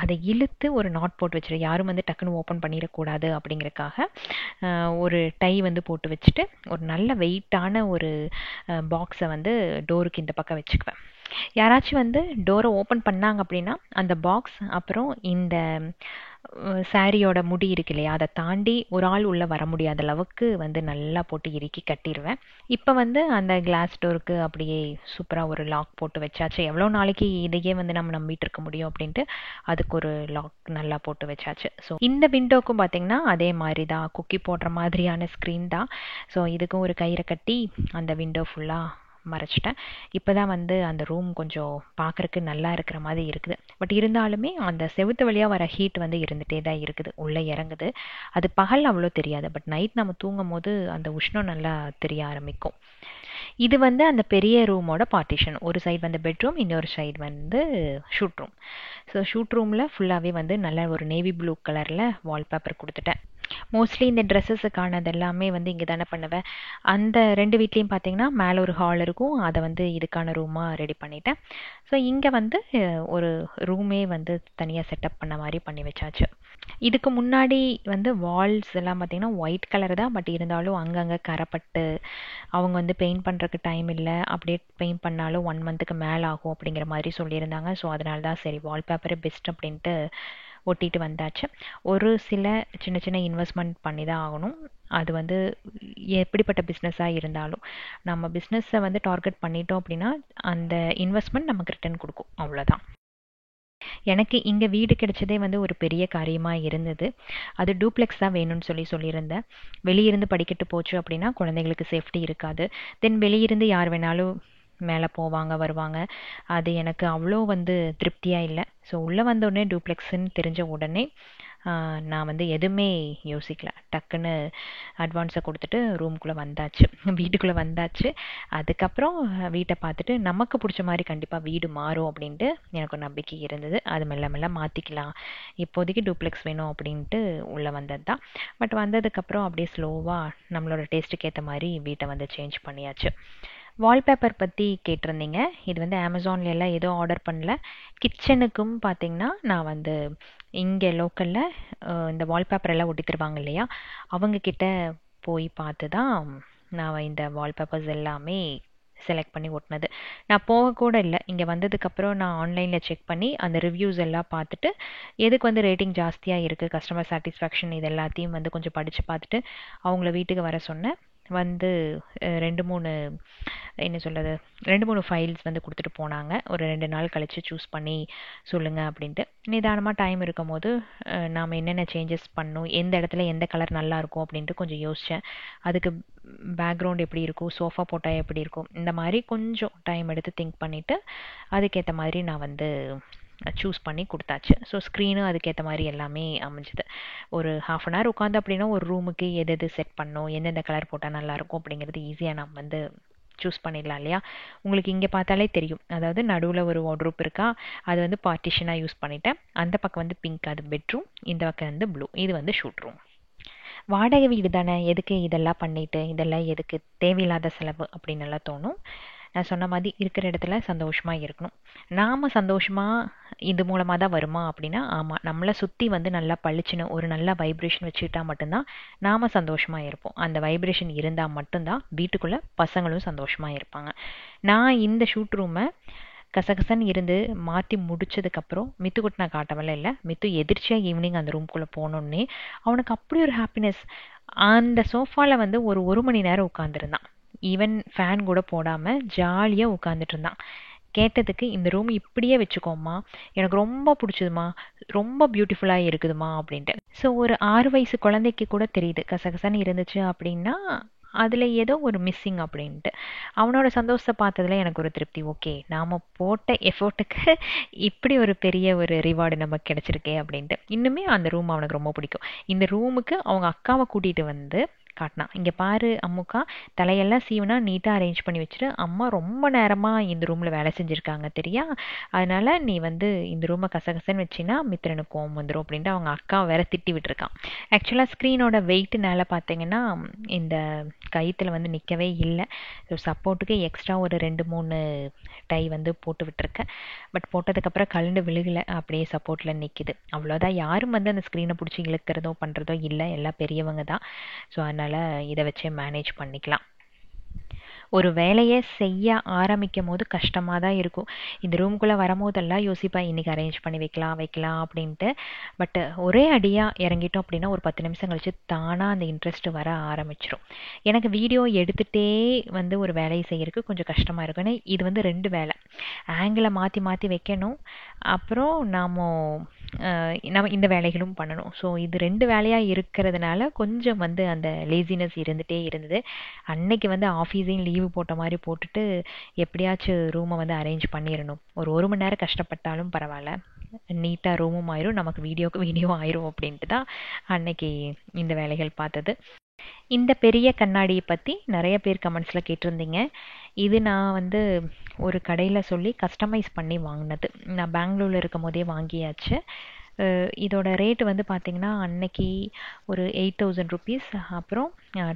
அதை இழுத்து ஒரு நாட் போட்டு வச்சுரு, யாரும் வந்து டக்குன்னு ஓப்பன் பண்ணிடக்கூடாது அப்படிங்கிறக்காக ஒரு டை வந்து போட்டு வச்சுட்டு ஒரு நல்ல வெயிட்டான ஒரு பாக்ஸை வந்து டோருக்கு இந்த பக்கம் வச்சுக்குவேன். யாராச்சும் வந்து டோரை ஓப்பன் பண்ணாங்க அப்படின்னா அந்த பாக்ஸ் அப்புறம் இந்த சாரியோட முடி இருக்கு இல்லையா, அதை தாண்டி ஒரு ஆள் உள்ளே வர முடியாத அளவுக்கு வந்து நல்லா போட்டு இறுக்கி கட்டிடுவேன். இப்போ வந்து அந்த கிளாஸ் டோருக்கு அப்படியே சூப்பராக ஒரு லாக் போட்டு வச்சாச்சு. எவ்வளோ நாளைக்கு இதையே வந்து நம்ம நம்பிட்டு இருக்க முடியும் அப்படின்ட்டு அதுக்கு ஒரு லாக் நல்லா போட்டு வச்சாச்சு. ஸோ இந்த விண்டோக்கும் பார்த்தீங்கன்னா அதே மாதிரி தான், குக்கி போடுற மாதிரியான ஸ்க்ரீன் தான். ஸோ இதுக்கும் ஒரு கயிறை கட்டி அந்த விண்டோ ஃபுல்லாக மறைச்சிட்டேன். இப்போ தான் வந்து அந்த ரூம் கொஞ்சம் பார்க்குறக்கு நல்லா இருக்கிற மாதிரி இருக்குது. பட் இருந்தாலுமே அந்த செவுத்து வழியாக வர ஹீட் வந்து இருந்துகிட்டே தான் இருக்குது, உள்ளே இறங்குது. அது பகல் அவ்வளோ தெரியாது, பட் நைட் நம்ம தூங்கும் போது அந்த உஷ்ணம் நல்லா தெரிய ஆரம்பிக்கும். இது வந்து அந்த பெரிய ரூமோட பார்ட்டிஷன். ஒரு சைடு வந்து பெட்ரூம், இன்னொரு சைடு வந்து ஷூட் ரூம். ஸோ ஷூட் ரூமில் ஃபுல்லாகவே வந்து நல்ல ஒரு நேவி ப்ளூ கலரில் வால்பேப்பர் கொடுத்துட்டேன். மோஸ்ட்லி இந்த ட்ரெஸ்ஸஸுக்கானது எல்லாமே வந்து இங்கே தானே பண்ணுவேன். அந்த 2 வீட்லேயும் பார்த்தீங்கன்னா மேலே ஒரு ஹால் இருக்கும், அதை வந்து இதுக்கான ரூமாக ரெடி பண்ணிட்டேன். ஸோ இங்கே வந்து ஒரு ரூமே வந்து தனியாக செட்டப் பண்ண மாதிரி பண்ணி வச்சாச்சு. இதுக்கு முன்னாடி வந்து வால்ஸ் எல்லாம் பார்த்தீங்கன்னா ஒயிட் கலர் தான், பட் இருந்தாலும் அங்கங்கே கரைப்பட்டு அவங்க வந்து பெயிண்ட் பண்ணுறதுக்கு டைம் இல்லை, அப்படியே பெயிண்ட் பண்ணாலும் 1 மந்த்துக்கு மேலே ஆகும் அப்படிங்கிற மாதிரி சொல்லியிருந்தாங்க. ஸோ அதனால தான் சரி வால்பேப்பரே பெஸ்ட் அப்படின்ட்டு ஒட்டிட்டு வந்தாச்சு. ஒரு சில சின்ன சின்ன இன்வெஸ்ட்மெண்ட் பண்ணி தான் ஆகணும். அது வந்து எப்படிப்பட்ட பிஸ்னஸாக இருந்தாலும் நம்ம பிஸ்னஸை வந்து டார்கெட் பண்ணிட்டோம் அப்படின்னா அந்த இன்வெஸ்ட்மெண்ட் நமக்கு ரிட்டர்ன் கொடுக்கும், அவ்வளோதான். எனக்கு இங்கே வீடு கிடைச்சதே வந்து ஒரு பெரிய காரியமாக இருந்தது. அது டூப்ளெக்ஸ் தான் வேணும்னு சொல்லியிருந்தேன். வெளியிருந்து படிக்கட்டு போச்சு அப்படின்னா குழந்தைங்களுக்கு சேஃப்டி இருக்காது. தென் வெளியிருந்து யார் வேணாலும் மேலே போவாங்க வருவாங்க. அது எனக்கு அவ்வளோ வந்து திருப்தியாக இல்லை. ஸோ உள்ளே வந்த உடனே டூப்ளெக்ஸ்ன்னு தெரிஞ்ச உடனே நான் வந்து எதுவுமே யோசிக்கல, டக்குன்னு அட்வான்ஸை கொடுத்துட்டு ரூம்குள்ளே வந்தாச்சு, வீட்டுக்குள்ளே வந்தாச்சு. அதுக்கப்புறம் வீட்டை பார்த்துட்டு நமக்கு பிடிச்ச மாதிரி கண்டிப்பாக வீடு மாறும் அப்படின்ட்டு எனக்கு ஒரு நம்பிக்கை இருந்தது. அது மெல்ல மெல்ல மாற்றிக்கலாம், இப்போதைக்கு டூப்ளெக்ஸ் வேணும் அப்படின்ட்டு உள்ளே வந்தது தான். பட் வந்ததுக்கப்புறம் அப்படியே ஸ்லோவாக நம்மளோட டேஸ்ட்டுக்கு ஏற்ற மாதிரி வீட்டை வந்து சேஞ்ச் பண்ணியாச்சு. வால்பேப்பர் பற்றி கேட்டிருந்தீங்க. இது வந்து அமேசான்ல எல்லாம் எதுவும் ஆர்டர் பண்ணல. கிச்சனுக்கும் பார்த்தீங்கன்னா நான் வந்து இங்கே லோக்கலில் இந்த வால்பேப்பர் எல்லாம் ஒட்டி தருவாங்க இல்லையா, அவங்கக்கிட்ட போய் பார்த்து தான் நான் இந்த வால்பேப்பர்ஸ் எல்லாமே செலக்ட் பண்ணி ஒட்டினது. நான் போக கூட இல்லை, இங்கே வந்ததுக்கப்புறம் நான் ஆன்லைனில் செக் பண்ணி அந்த ரிவ்யூஸ் எல்லாம் பார்த்துட்டு எதுக்கு வந்து ரேட்டிங் ஜாஸ்தியாக இருக்குது, கஸ்டமர் சாட்டிஸ்ஃபேக்ஷன், இது எல்லாத்தையும் வந்து கொஞ்சம் படித்து பார்த்துட்டு அவங்கள வீட்டுக்கு வர சொன்னேன். வந்து 2-3 என்ன சொல்கிறது 2-3 ஃபைல்ஸ் வந்து கொடுத்துட்டு போனாங்க. ஒரு 2 நாள் கழித்து சூஸ் பண்ணி சொல்லுங்கள் அப்படின்ட்டு. நிதானமாக டைம் இருக்கும் போது நாம் என்னென்ன சேஞ்சஸ் பண்ணணும், எந்த இடத்துல எந்த கலர் நல்லாயிருக்கும் அப்படின்ட்டு கொஞ்சம் யோசித்தேன். அதுக்கு பேக்ரவுண்ட் எப்படி இருக்கும், சோஃபா போட்டால் எப்படி இருக்கும், இந்த மாதிரி கொஞ்சம் டைம் எடுத்து திங்க் பண்ணிவிட்டு அதுக்கேற்ற மாதிரி நான் வந்து சூஸ் பண்ணி கொடுத்தாச்சு. ஸோ ஸ்க்ரீனும் அதுக்கேற்ற மாதிரி எல்லாமே அமைஞ்சுது. ஒரு ½ அன் ஹவர் உட்காந்து அப்படின்னா ஒரு ரூமுக்கு எது எது செட் பண்ணணும், எந்தெந்த கலர் போட்டால் நல்லாயிருக்கும் அப்படிங்கிறது ஈஸியாக நம்ம வந்து சூஸ் பண்ணிடலாம் இல்லையா. உங்களுக்கு இங்கே பார்த்தாலே தெரியும், அதாவது நடுவில் ஒரு வார்ட்ரோப் இருக்கா, அது வந்து பார்ட்டிஷனாக யூஸ் பண்ணிட்டேன். அந்த பக்கம் வந்து பிங்க், அது பெட்ரூம். இந்த பக்கம் வந்து ப்ளூ, இது வந்து ஷூட் ரூம். வாடகை வீடு தானே, எதுக்கு இதெல்லாம் பண்ணிட்டு, இதெல்லாம் எதுக்கு தேவையில்லாத செலவு அப்படின்னு எல்லாம் தோணும். நான் சொன்ன மாதிரி இருக்கிற இடத்துல சந்தோஷமாக இருக்கணும். நாம் சந்தோஷமாக இது மூலமாக தான் வருமா அப்படின்னா ஆமாம், நம்மளை சுற்றி வந்து நல்லா பளிச்சுன்னு ஒரு நல்ல வைப்ரேஷன் வச்சுக்கிட்டா மட்டும்தான் நாம் சந்தோஷமாக இருப்போம். அந்த வைப்ரேஷன் இருந்தால் மட்டும்தான் வீட்டுக்குள்ளே பசங்களும் சந்தோஷமாக இருப்பாங்க. நான் இந்த ஷூட் ரூமை கசகசன்னு இருந்து மாற்றி முடிச்சதுக்கப்புறம் மித்துக்கிட்ட நான் காட்டவெல்லாம் இல்லை. மித்து எதிர்ச்சியாக ஈவினிங் அந்த ரூம்குள்ளே போனோடனே அவனுக்கு அப்படி ஒரு ஹாப்பினஸ். அந்த சோஃபாவில் வந்து ஒரு மணி நேரம் உட்காந்துருந்தான். ஈவன் ஃபேன் கூட போடாமல் ஜாலியாக உட்காந்துட்டு இருந்தான். கேட்டதுக்கு இந்த ரூம் இப்படியே வச்சுக்கோம்மா, எனக்கு ரொம்ப பிடிச்சதுமா, ரொம்ப பியூட்டிஃபுல்லாக இருக்குதுமா அப்படின்ட்டு. ஸோ ஒரு 6 வயசு குழந்தைக்கு கூட தெரியுது கசகசன்னு இருந்துச்சு அப்படின்னா அதில் ஏதோ ஒரு மிஸ்ஸிங் அப்படின்ட்டு. அவனோட சந்தோஷத்தை பார்த்ததுல எனக்கு ஒரு திருப்தி. ஓகே, நாம் போட்ட எஃபோர்ட்டுக்கு இப்படி ஒரு பெரிய ஒரு ரிவார்டு நமக்கு கிடச்சிருக்கே அப்படின்ட்டு. இன்னுமே அந்த ரூம் அவனுக்கு ரொம்ப பிடிக்கும். இந்த ரூமுக்கு அவங்க அக்காவை கூட்டிகிட்டு வந்து காட்டினான். இங்கே பாரு அம்முக்கா, தலையெல்லாம் சீவனா நீட்டாக அரேஞ்ச் பண்ணி வச்சுட்டு அம்மா ரொம்ப நேரமாக இந்த ரூமில் வேலை செஞ்சுருக்காங்க தெரியா, அதனால் நீ வந்து இந்த ரூமை கசகசன்னு வச்சின்னா மித்திரனுக்கு கோவம் வந்துடும் அப்படின்ட்டு அவங்க அக்காவை வேற திட்டி விட்டுருக்கான். ஆக்சுவலாக ஸ்க்ரீனோட வெயிட்னால பார்த்தீங்கன்னா இந்த கயிற்றுல வந்து நிற்கவே இல்லை. ஸோ சப்போர்ட்டுக்கு எக்ஸ்ட்ரா ஒரு 2-3 டை வந்து போட்டு விட்டுருக்கேன். பட் போட்டதுக்கப்புறம் கலண்டு விழுகலை, அப்படியே சப்போர்ட்டில் நிற்கிது. அவ்வளோதான். யாரும் வந்து அந்த ஸ்க்ரீனை பிடிச்சி இழுக்கிறதோ பண்ணுறதோ இல்லை, எல்லாம் பெரியவங்க தான். ஸோ அதனால் இதை வச்சே மேனேஜ் பண்ணிக்கலாம். ஒரு வேலையை செய்ய ஆரம்பிக்கும் போது கஷ்டமாக தான் இருக்கும். இந்த ரூம்குள்ளே வரும்போதெல்லாம் யோசிப்பேன், இன்னைக்கு அரேஞ்ச் பண்ணி வைக்கலாம் அப்படின்ட்டு. பட் ஒரே அடியாக இறங்கிட்டோம் அப்படின்னா ஒரு 10 நிமிஷம் கழிச்சு தானாக அந்த இன்ட்ரெஸ்ட் வர ஆரம்பிச்சிடும். எனக்கு வீடியோ எடுத்துகிட்டே வந்து ஒரு வேலையை செய்யறதுக்கு கொஞ்சம் கஷ்டமாக இருக்கும். ஏன்னா இது வந்து 2 வேலை, ஆங்கிளை மாற்றி மாற்றி வைக்கணும், அப்புறம் நம்ம இந்த வேலைகளும் பண்ணணும். ஸோ இது 2 வேலையாக இருக்கிறதுனால கொஞ்சம் வந்து அந்த லேசினஸ் இருந்துகிட்டே இருந்தது. அன்னைக்கு வந்து ஆஃபீஸையும் லீவு போட்ட மாதிரி போட்டுட்டு எப்படியாச்சும் ரூமை வந்து அரேஞ்ச் பண்ணிடணும், ஒரு மணி நேரம் கஷ்டப்பட்டாலும் பரவாயில்ல, நீட்டாக ரூமும் ஆயிரும், நமக்கு வீடியோ ஆயிரும் அப்படின்ட்டு தான் அன்னைக்கு இந்த வேலைகள் பார்த்தது. இந்த பெரிய கண்ணாடியை பற்றி நிறைய பேர் கமெண்ட்ஸில் கேட்டிருந்தீங்க. இது நான் வந்து ஒரு கடையில் சொல்லி கஸ்டமைஸ் பண்ணி வாங்கினது. நான் பெங்களூரில் இருக்கும் போதே வாங்கியாச்சு. இதோட ரேட்டு வந்து பார்த்திங்கன்னா அன்னைக்கு ஒரு 8,000 ருபீஸ். அப்புறம்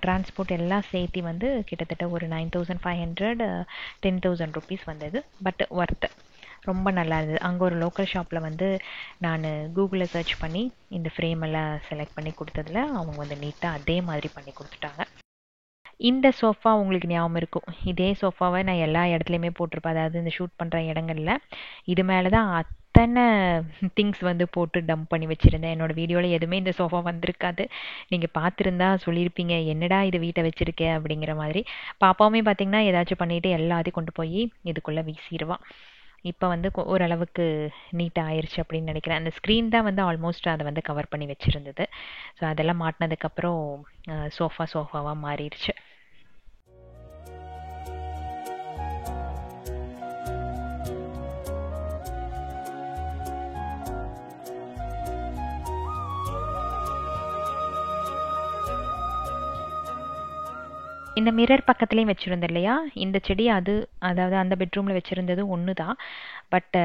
டிரான்ஸ்போர்ட் எல்லாம் சேர்த்து வந்து கிட்டத்தட்ட ஒரு 9,500 10,000 ருபீஸ் வந்தது. பட் ஒர்த்து, ரொம்ப நல்லா இருந்தது. அங்கே ஒரு லோக்கல் ஷாப்பில் வந்து நான் கூகுளில் சர்ச் பண்ணி இந்த ஃப்ரேம் எல்லாம் செலக்ட் பண்ணி கொடுத்ததில் அவங்க வந்து நீட்டாக அதே மாதிரி பண்ணி கொடுத்துட்டாங்க. இந்த சோஃபா உங்களுக்கு ஞாபகம் இருக்கும், இதே சோஃபாவை நான் எல்லா இடத்துலையுமே போட்டிருப்பேன். அதாவது இந்த ஷூட் பண்ணுற இடங்கள்ல இது மேலே தான் அத்தனை திங்ஸ் வந்து போட்டு டம்ப் பண்ணி வச்சுருந்தேன். என்னோடய வீடியோவில் எதுவுமே இந்த சோஃபா வந்திருக்காது. நீங்கள் பார்த்துருந்தா சொல்லியிருப்பீங்க, என்னடா இது வீட்டை வச்சுருக்கேன் அப்படிங்கிற மாதிரி. பாப்பாவுமே பார்த்திங்கன்னா ஏதாச்சும் பண்ணிவிட்டு எல்லாத்தையும் கொண்டு போய் இதுக்குள்ளே வீசிடுவான். இப்போ வந்து ஓரளவுக்கு நீட்டாக ஆயிடுச்சு அப்படின்னு நினைக்கிறேன். அந்த ஸ்க்ரீன் தான் வந்து ஆல்மோஸ்ட் அதை வந்து கவர் பண்ணி வச்சுருந்தது. ஸோ அதெல்லாம் மாட்டினதுக்கப்புறம் சோஃபாவாக மாறிடுச்சு. இந்த மிரர் பக்கத்துலேயும் வச்சுருந்தேன் இல்லையா, இந்த செடி அதாவது அந்த பெட்ரூமில் வச்சுருந்தது ஒன்று தான். பட்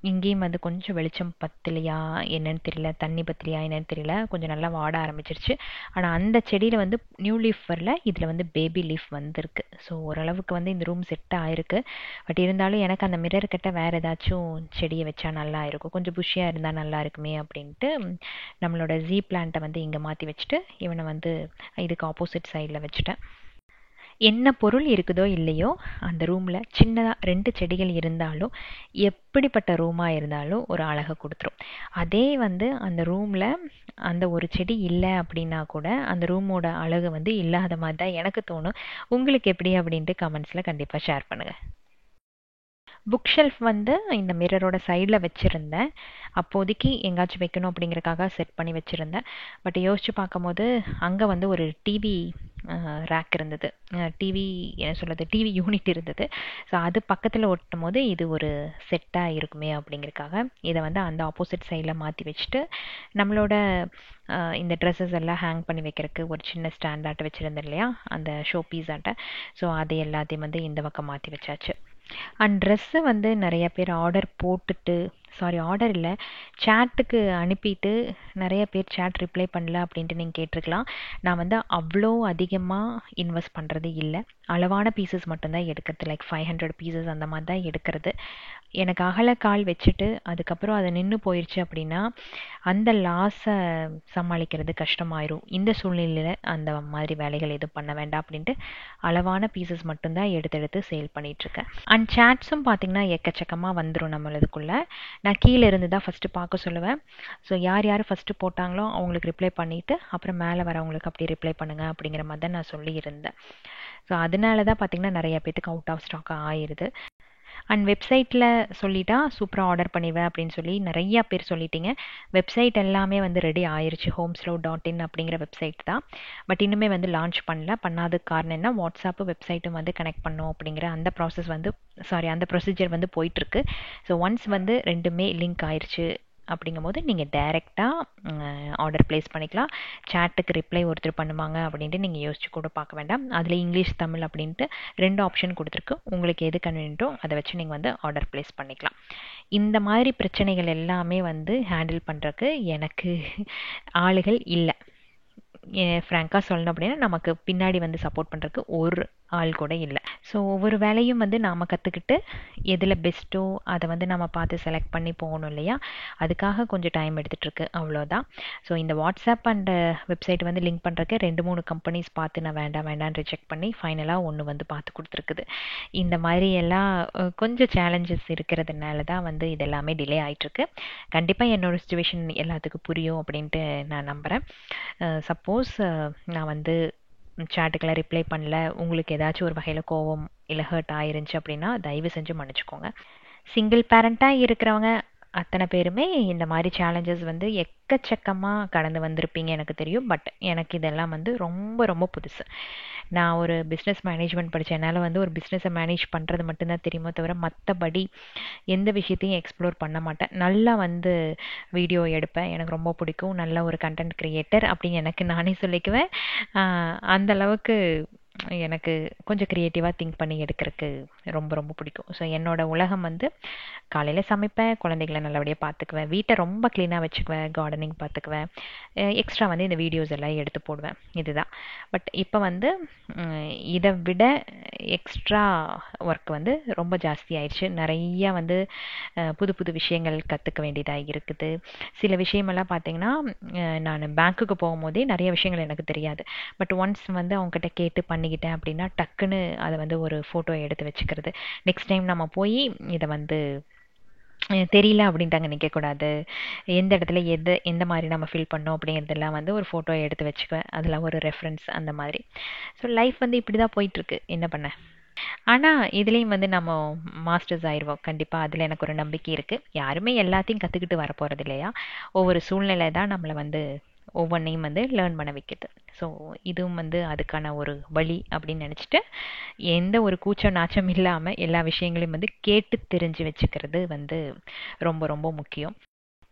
இங்கேயும் வந்து கொஞ்சம் வெளிச்சம் பத்தலையா என்னன்னு தெரியல, தண்ணி பத்தலையா என்னன்னு தெரியல, கொஞ்சம் நல்லா வாட ஆரம்பிச்சிருச்சு. ஆனால் அந்த செடியில் வந்து நியூ லீஃப் வரல, இதில் வந்து பேபி லீஃப் வந்திருக்கு. ஸோ ஓரளவுக்கு வந்து இந்த ரூம் செட் ஆயிருக்கு. பட் இருந்தாலும் எனக்கு அந்த மிரர் கிட்ட வேறு ஏதாச்சும் செடியை வச்சா நல்லா இருக்கும், கொஞ்சம் புஷியாக இருந்தால் நல்லா இருக்குமே அப்படின்ட்டு நம்மளோட ஜீ பிளான்ட்டை வந்து இங்கே மாற்றி வச்சுட்டு இவனை வந்து இதுக்கு ஆப்போசிட் சைடில் வச்சுட்டேன். என்ன பொருள் இருக்குதோ இல்லையோ அந்த ரூமில் சின்னதாக 2 செடிகள் இருந்தாலும் எப்படிப்பட்ட ரூமாக இருந்தாலும் ஒரு அழகை கொடுத்துரும். அதே வந்து அந்த ரூமில் அந்த ஒரு செடி இல்லை அப்படின்னா கூட அந்த ரூமோட அழகு வந்து இல்லாத மாதிரி தான் எனக்கு தோணும். உங்களுக்கு எப்படி அப்படின்ட்டு கமெண்ட்ஸில் கண்டிப்பாக ஷேர் பண்ணுங்கள். புக் ஷெல்ஃப் வந்து இந்த மிரரோட சைடில் வச்சுருந்தேன். அப்போதைக்கு எங்காச்சும் வைக்கணும் அப்படிங்கிறக்காக செட் பண்ணி வச்சுருந்தேன். பட் யோசித்து பார்க்கும்போது அங்கே வந்து ஒரு டிவி ரேக் இருந்தது, டிவி யூனிட் இருந்தது. ஸோ அது பக்கத்தில் ஒட்டும் போது இது ஒரு செட்டாக இருக்குமே அப்படிங்கிறக்காக இதை வந்து அந்த ஆப்போசிட் சைடில் மாற்றி வச்சுட்டு நம்மளோட இந்த ட்ரெஸ்ஸஸ் எல்லாம் ஹேங் பண்ணி வைக்கிறதுக்கு ஒரு சின்ன ஸ்டாண்ட் ஆட்டை வச்சுருந்தேன் இல்லையா, அந்த ஷோ பீஸ் ஆட்டை. ஸோ அது எல்லாத்தையும் வந்து இந்த பக்கம் மாற்றி வச்சாச்சு. அண்ட் ட்ரெஸ்ஸு வந்து நிறைய பேர் ஆர்டர் இல்லை, சேட்டுக்கு அனுப்பிட்டு நிறைய பேர் சேட் ரிப்ளை பண்ணல அப்படின்ட்டு நீங்கள் கேட்டிருக்கலாம். நான் வந்து அவ்வளோ அதிகமாக இன்வெஸ்ட் பண்ணுறது இல்லை, அளவான பீசஸ் மட்டும்தான் எடுக்கிறது. லைக் 500 பீசஸ் அந்த மாதிரி தான் எடுக்கிறது. எனக்கு அகலக்கால் வச்சுட்டு அதுக்கப்புறம் அது நின்று போயிடுச்சு அப்படின்னா அந்த லாஸை சமாளிக்கிறது கஷ்டமாயிரும். இந்த சூழ்நிலையில் அந்த மாதிரி வேலைகள் எதுவும் பண்ண வேண்டாம் அப்படின்ட்டு அளவான பீசஸ் மட்டும்தான் எடுத்து சேல் பண்ணிகிட்ருக்கேன். அண்ட் சேட்ஸும் பார்த்திங்கன்னா எக்கச்சக்கமாக வந்துடும் நம்மளதுக்குள்ளே. நான் கீழே இருந்து தான் ஃபஸ்ட்டு பார்க்க சொல்லுவேன். ஸோ யார் ஃபஸ்ட்டு போட்டாங்களோ அவங்களுக்கு ரிப்ளை பண்ணிவிட்டு அப்புறம் மேலே வரவங்களுக்கு அப்படி ரிப்ளை பண்ணுங்கள் அப்படிங்கிற மாதிரி தான் நான் சொல்லியிருந்தேன். ஸோ அதனால தான் பார்த்திங்கன்னா நிறைய பேத்துக்கு அவுட் ஆஃப் ஸ்டாக் ஆயிடுது. அண்ட் வெப்சைட்டில் சொல்லிட்டா சூப்பராக ஆர்டர் பண்ணிடுவேன் அப்படின்னு சொல்லி நிறையா பேர் சொல்லிட்டீங்க. வெப்சைட் எல்லாமே வந்து ரெடி ஆயிடுச்சு, homeslow.in அப்படிங்கிற வெப்சைட் தான். பட் இன்னுமே வந்து லான்ச் பண்ணாததுக்கு காரணம் என்ன, வாட்ஸ்அப்பு வெப்சைட்டும் வந்து கனெக்ட் பண்ணோம் அப்படிங்கிற அந்த ப்ரொசீஜர் வந்து போயிட்டுருக்கு. ஸோ ஒன்ஸ் வந்து ரெண்டுமே லிங்க் ஆயிடுச்சு அப்படிங்கும்போது நீங்கள் டைரெக்டாக ஆர்டர் ப்ளேஸ் பண்ணிக்கலாம். சேட்டுக்கு ரிப்ளை ஒருத்தர் பண்ணுவாங்க அப்படின்ட்டு நீங்கள் யோசிச்சு கூட பார்க்க வேண்டாம். அதில் இங்கிலீஷ் தமிழ் அப்படின்ட்டு 2 ஆப்ஷன் கொடுத்துருக்கு. உங்களுக்கு எது கன்வீனியன்ட்டோ அதை வச்சு நீங்கள் வந்து ஆர்டர் ப்ளேஸ் பண்ணிக்கலாம். இந்த மாதிரி பிரச்சனைகள் எல்லாமே வந்து ஹேண்டில் பண்ணுறதுக்கு எனக்கு ஆளுகள் இல்லை. ஃப்ராங்காக சொல்லணும் அப்படின்னா நமக்கு பின்னாடி வந்து சப்போர்ட் பண்ணுறதுக்கு ஆள் கூட இல்லை. ஸோ ஒவ்வொரு வேலையும் வந்து நாம் கற்றுக்கிட்டு எதில் பெஸ்ட்டோ அதை வந்து நம்ம பார்த்து செலக்ட் பண்ணி போகணும் இல்லையா? அதுக்காக கொஞ்சம் டைம் எடுத்துகிட்ருக்கு, அவ்வளோதான். ஸோ இந்த வாட்ஸ்அப் அண்ட் வெப்சைட் வந்து லிங்க் பண்ணுறதுக்கு 2-3 கம்பெனிஸ் பார்த்து நான் வேண்டான்னு ரிஜெக்ட் பண்ணி ஃபைனலாக ஒன்று வந்து பார்த்து கொடுத்துருக்குது. இந்த மாதிரி எல்லாம் கொஞ்சம் சேலஞ்சஸ் இருக்கிறதுனால தான் வந்து இது எல்லாமே டிலே ஆகிட்டுருக்கு. கண்டிப்பாக என்னோடய சுச்சுவேஷன் எல்லாத்துக்கும் புரியும் அப்படின்ட்டு நான் நம்புகிறேன். சப்போஸ் நான் வந்து சாட்டுக்கெல்லாம் ரிப்ளை பண்ணல, உங்களுக்கு ஏதாச்சும் ஒரு வகையில் கோவம் இல்லை ஹர்ட் ஆயிருந்துச்சு அப்படின்னா தயவு செஞ்சு மன்னிச்சுக்கோங்க. சிங்கிள் பேரண்ட்டாக இருக்கிறவங்க அத்தனை பேருமே இந்த மாதிரி சேலஞ்சஸ் வந்து எக்கச்சக்கமாக கடந்து வந்திருப்பீங்க எனக்கு தெரியும். பட் எனக்கு இதெல்லாம் வந்து ரொம்ப ரொம்ப புதுசு. நான் ஒரு பிஸ்னஸ் மேனேஜ்மெண்ட் படித்தேன். என்னால் வந்து ஒரு பிஸ்னஸை மேனேஜ் பண்ணுறது மட்டும்தான் தெரியுமோ தவிர மற்றபடி எந்த விஷயத்தையும் எக்ஸ்ப்ளோர் பண்ண மாட்டேன். நல்லா வந்து வீடியோ எடுப்பேன், எனக்கு ரொம்ப பிடிக்கும். நல்ல ஒரு கண்டென்ட் க்ரியேட்டர் அப்படின்னு எனக்கு நானே சொல்லிக்குவேன். அந்த அளவுக்கு எனக்கு கொஞ்சம் க்ரியேட்டிவாக திங்க் பண்ணி எடுக்கிறதுக்கு ரொம்ப ரொம்ப பிடிக்கும். ஸோ என்னோடய உலகம் வந்து காலையில் சமைப்பேன், குழந்தைகளை நல்லபடியாக பார்த்துக்குவேன், வீட்டை ரொம்ப க்ளீனாக வச்சுக்குவேன், கார்டனிங் பார்த்துக்குவேன், எக்ஸ்ட்ரா வந்து இந்த வீடியோஸ் எல்லாம் எடுத்து போடுவேன். இதுதான். பட் இப்போ வந்து இதை விட எக்ஸ்ட்ரா ஒர்க் வந்து ரொம்ப ஜாஸ்தி ஆயிடுச்சு. நிறையா வந்து புது புது விஷயங்கள் கற்றுக்க வேண்டியதாக இருக்குது. சில விஷயமெல்லாம் பார்த்தீங்கன்னா நான் பேங்க்குக்கு போகும்போதே நிறைய விஷயங்கள் எனக்கு தெரியாது. பட் ஒன்ஸ் வந்து அவங்ககிட்ட கேட்டு பண்ணிக்கிட்டேன் அப்படின்னா டக்குன்னு அதை வந்து ஒரு ஃபோட்டோ எடுத்து வச்சுக்கிறது. நெக்ஸ்ட் டைம் நம்ம போய் இதை வந்து தெரியல அப்படின்ட்டாங்க நிற்கக்கூடாது. எந்த இடத்துல எந்த மாதிரி நம்ம ஃபில் பண்ணோம் அப்படிங்கிறதெல்லாம் வந்து ஒரு ஃபோட்டோ எடுத்து வச்சுக்குவேன். அதில் ஒரு ரெஃபரன்ஸ் அந்த மாதிரி. ஸோ லைஃப் வந்து இப்படி தான் போயிட்டுருக்கு. என்ன பண்ண? ஆனால் இதுலேயும் வந்து நம்ம மாஸ்டர்ஸ் ஆயிடுவோம் கண்டிப்பாக. அதில் எனக்கு ஒரு நம்பிக்கை இருக்குது. யாருமே எல்லாத்தையும் கற்றுக்கிட்டு வர போகிறது இல்லையா? ஒவ்வொரு சூழ்நிலை தான் நம்மளை வந்து ஒவ்வொன்றையும் வந்து லேர்ன் பண்ண வைக்குது. ஸோ இதுவும் வந்து அதுக்கான ஒரு வழி அப்படின்னு நினச்சிட்டு எந்த ஒரு கூச்சம் நாச்சம் இல்லாமல் எல்லா விஷயங்களையும் வந்து கேட்டு தெரிஞ்சு வச்சுக்கிறது வந்து ரொம்ப ரொம்ப முக்கியம்.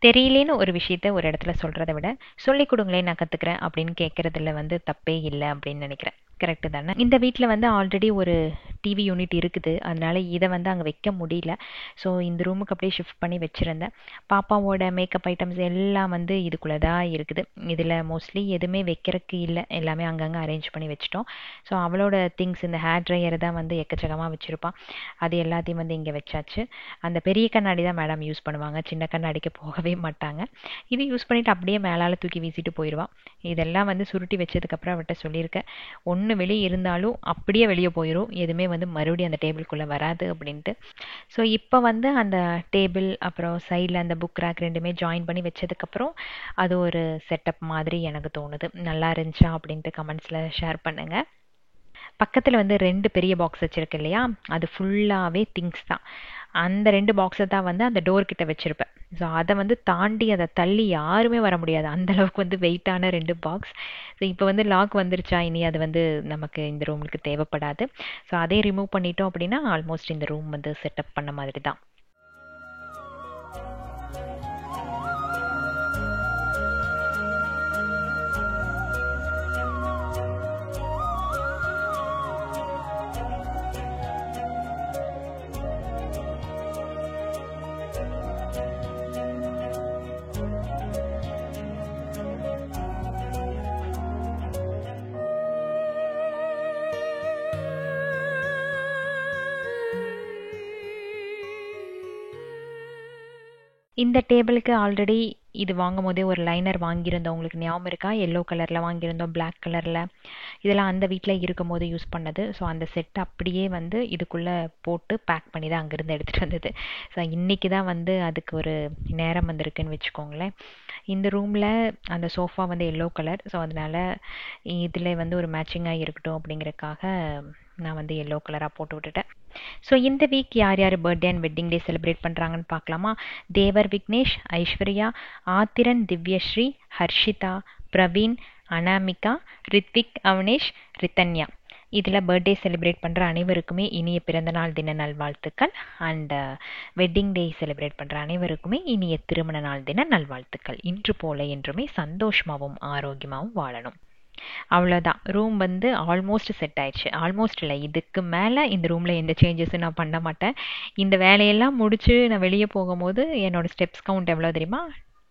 தெரியலேன்னு ஒரு விஷயத்த ஒரு இடத்துல சொல்கிறத விட சொல்லிக் கொடுங்களேன் நான் கற்றுக்குறேன் அப்படின்னு கேட்குறதுல வந்து தப்பே இல்லை அப்படின்னு நினைக்கிறேன். கரெக்டு தானே? இந்த வீட்டில் வந்து ஆல்ரெடி ஒரு டிவி யூனிட் இருக்குது. அதனால் இதை வந்து அங்கே வைக்க முடியல. ஸோ இந்த ரூமுக்கு அப்படியே ஷிஃப்ட் பண்ணி வச்சுருந்தேன். பாப்பாவோட மேக்கப் ஐட்டம்ஸ் எல்லாம் வந்து இதுக்குள்ளே தான் இருக்குது. இதில் மோஸ்ட்லி எதுவுமே வைக்கிறதுக்கு இல்லை, எல்லாமே அங்கங்கே அரேஞ்ச் பண்ணி வச்சுட்டோம். ஸோ அவளோட திங்ஸ் இந்த ஹேர் ட்ரையர் தான் வந்து எக்கச்சக்கமாக வச்சுருப்பான். அது எல்லாத்தையும் வந்து இங்கே வச்சாச்சு. அந்த பெரிய கண்ணாடி தான் மேடம் யூஸ் பண்ணுவாங்க, சின்ன கண்ணாடிக்கு போகவே மாட்டாங்க. இது யூஸ் பண்ணிவிட்டு அப்படியே மேலால் தூக்கி வீசிட்டு போயிடுவான். இதெல்லாம் வந்து சுருட்டி வச்சதுக்கப்புறம் அவர்கிட்ட சொல்லியிருக்கேன், ஒன்று வெளியே இருந்தாலும் அப்படியே வெளியே போயிடும், எதுவுமே வந்து மறுபடியும் அந்த டேபிள்குள்ளே வராது அப்படின்ட்டு. ஸோ இப்போ வந்து அந்த டேபிள் அப்புறம் சைடில் அந்த புக் ரேக் ரெண்டுமே ஜாயின் பண்ணி வச்சதுக்கப்புறம் அது ஒரு செட்டப் மாதிரி எனக்கு தோணுது. நல்லா இருந்துச்சா அப்படின்ட்டு கமெண்ட்ஸில் ஷேர் பண்ணுங்கள். பக்கத்தில் வந்து 2 பெரிய பாக்ஸ் வச்சுருக்கு இல்லையா? அது ஃபுல்லாகவே திங்ஸ் தான். அந்த 2 பாக்ஸை தான் வந்து அந்த டோர் கிட்ட வச்சுருப்பேன். ஸோ அதை வந்து தாண்டி அதை தள்ளி யாருமே வர முடியாது. அந்தளவுக்கு வந்து வெயிட்டான 2 பாக்ஸ். ஸோ இப்போ வந்து லாக் வந்துருச்சா, இனி அது வந்து நமக்கு இந்த ரூமுக்கு தேவைப்படாது. ஸோ அதே ரிமூவ் பண்ணிட்டோம் அப்படின்னா ஆல்மோஸ்ட் இந்த ரூம் வந்து செட்டப் பண்ண மாதிரி தான். இந்த டேபிளுக்கு ஆல்ரெடி இது வாங்கும் போதே ஒரு லைனர் வாங்கியிருந்தோம். உங்களுக்கு ஞாபகம் இருக்கா? எல்லோ கலரில் வாங்கியிருந்தோம், பிளாக் கலரில். இதெல்லாம் அந்த வீட்டில் இருக்கும் போது யூஸ் பண்ணது. ஸோ அந்த செட் அப்படியே வந்து இதுக்குள்ளே போட்டு பேக் பண்ணி தான் அங்கேருந்து எடுத்துகிட்டு வந்தது. ஸோ இன்றைக்கி தான் வந்து அதுக்கு ஒரு நேரம் வந்திருக்குன்னு வச்சுக்கோங்களேன். இந்த ரூமில் அந்த சோஃபா வந்து எல்லோ கலர். ஸோ அதனால் இதில் வந்து ஒரு மேட்சிங்காக இருக்கட்டும் அப்படிங்கிறதுக்காக நான் வந்து எல்லோ கலராக போட்டு விட்டுட்டேன். ஸோ இந்த வீக் யார் யார் birthday and wedding day celebrate பண்ணுறாங்கன்னு பார்க்கலாமா? தேவர் விக்னேஷ், ஐஸ்வர்யா, ஆத்திரன், திவ்யஸ்ரீ, ஹர்ஷிதா, பிரவீன், அனாமிகா, ரித்விக், அவனேஷ், ரித்தன்யா. இதில் பர்த்டே செலிப்ரேட் பண்ணுற அனைவருக்குமே இனிய பிறந்தநாள் தின நல்வாழ்த்துக்கள். அண்ட் வெட்டிங் டே செலிப்ரேட் பண்ணுற அனைவருக்குமே இனிய திருமண நாள் தின நல்வாழ்த்துக்கள். இன்று போல என்றுமே சந்தோஷமாகவும் ஆரோக்கியமாகவும் வாழணும். அவ்வளோதான். ரூம் வந்து ஆல்மோஸ்ட் செட் ஆயிடுச்சு. ஆல்மோஸ்ட் இல்லை, இதுக்கு மேலே இந்த ரூமில் எந்த சேஞ்சஸும் நான் பண்ண மாட்டேன். இந்த வேலையெல்லாம் முடித்து நான் வெளியே போகும்போது என்னோடய ஸ்டெப்ஸ் கவுண்ட் எவ்வளோ தெரியுமா?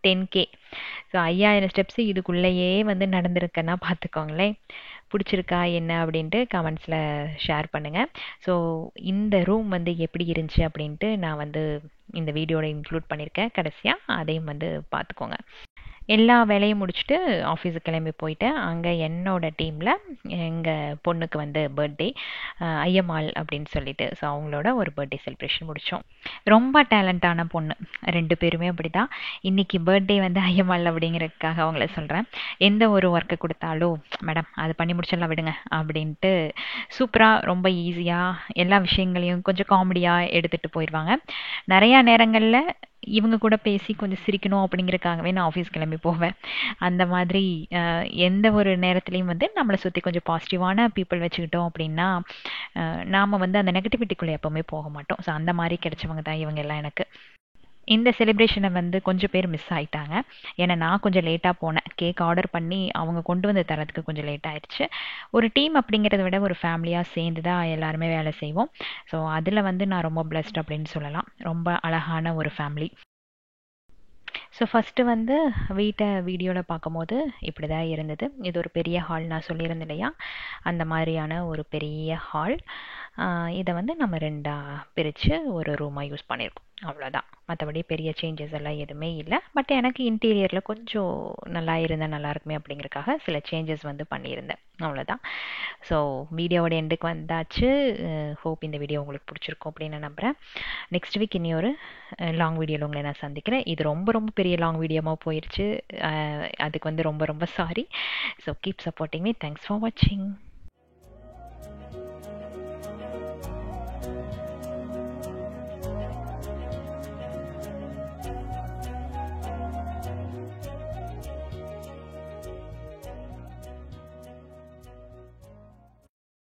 10K. ஸோ 5000 ஸ்டெப்ஸு இதுக்குள்ளேயே வந்து நடந்திருக்கேன்னா பார்த்துக்கோங்களேன். பிடிச்சிருக்கா என்ன அப்படின்ட்டு கமெண்ட்ஸில் ஷேர் பண்ணுங்கள். ஸோ இந்த ரூம் வந்து எப்படி இருந்துச்சு அப்படின்ட்டு நான் வந்து இந்த வீடியோவில் இன்க்ளூட் பண்ணியிருக்கேன். கடைசியாக அதையும் வந்து பார்த்துக்கோங்க. எல்லா வேலையும் முடிச்சுட்டு ஆஃபீஸுக்கு கிளம்பி போயிட்டேன். அங்கே என்னோட டீமில் எங்கள் பொண்ணுக்கு வந்து பர்த்டே, ஐயம்மாள் அப்படின்னு சொல்லிட்டு, ஸோ அவங்களோட ஒரு பர்த்டே செலிப்ரேஷன் முடித்தோம். ரொம்ப டேலண்டான பொண்ணு, 2 பேருமே அப்படி தான். இன்றைக்கி பர்த்டே வந்து ஐயம்மாள் அப்படிங்கிறதுக்காக அவங்கள சொல்கிறேன். எந்த ஒரு ஒர்க்கை கொடுத்தாலும் மேடம் அது பண்ணி முடிச்சிடலாம் விடுங்க அப்படின்ட்டு சூப்பராக ரொம்ப ஈஸியாக எல்லா விஷயங்களையும் கொஞ்சம் காமெடியாக எடுத்துகிட்டு போயிடுவாங்க. நிறையா நேரங்களில் இவங்க கூட பேசி கொஞ்சம் சிரிக்கணும் அப்படிங்கிறதுக்காகவே நான் ஆஃபீஸ் கிளம்பி போவேன். அந்த மாதிரி எந்த ஒரு நேரத்துலையும் வந்து நம்மளை சுற்றி கொஞ்சம் பாசிட்டிவான பீப்புள் வச்சுக்கிட்டோம் அப்படின்னா நாம் வந்து அந்த நெகட்டிவிட்டிக்குள்ளே எப்போவுமே போக மாட்டோம். ஸோ அந்த மாதிரி கிடைச்சவங்க தான் இவங்க எல்லாம் எனக்கு. இந்த செலிப்ரேஷனை வந்து கொஞ்சம் பேர் மிஸ் ஆகிட்டாங்க. ஏன்னா நான் கொஞ்சம் லேட்டாக போனேன். கேக் ஆர்டர் பண்ணி அவங்க கொண்டு வந்து தரதுக்கு கொஞ்சம் லேட் ஆயிடுச்சு. ஒரு டீம் அப்படிங்கிறத விட ஒரு ஃபேமிலியாக சேர்ந்து தான் எல்லாருமே வேலை செய்வோம். ஸோ அதில் வந்து நான் ரொம்ப பிளஸ்ட் அப்படின்னு சொல்லலாம். ரொம்ப அழகான ஒரு ஃபேமிலி. ஸோ ஃபஸ்ட்டு வந்து வீட்டை வீடியோவில் பார்க்கும்போது இப்படி தான் இருந்தது. இது ஒரு பெரிய ஹால், நான் சொல்லியிருந்தேன் இல்லையா, அந்த மாதிரியான ஒரு பெரிய ஹால். இதை வந்து நம்ம 2ஆக பிரித்து ஒரு ரூமாக யூஸ் பண்ணியிருக்கோம். அவ்வளோதான். மற்றபடி பெரிய சேஞ்சஸ் எல்லாம் எதுவுமே இல்லை. பட் எனக்கு இன்டீரியரில் கொஞ்சம் நல்லா இருந்தால் நல்லாயிருக்குமே அப்படிங்கிறதுக்காக சில சேஞ்சஸ் வந்து பண்ணியிருந்தேன். அவ்வளோதான். ஸோ வீடியோவோட எண்டுக்கு வந்தாச்சு. ஹோப் இந்த வீடியோ உங்களுக்கு பிடிச்சிருக்கும் அப்படின்னு நான் நம்புகிறேன். நெக்ஸ்ட் வீக் இனி ஒரு லாங் வீடியோவில் உங்களை நான் சந்திக்கிறேன். இது ரொம்ப ரொம்ப பெரிய லாங் வீடியோவாக போயிடுச்சு. அதுக்கு வந்து ரொம்ப ரொம்ப sorry. So keep supporting me. Thanks for வாட்சிங்.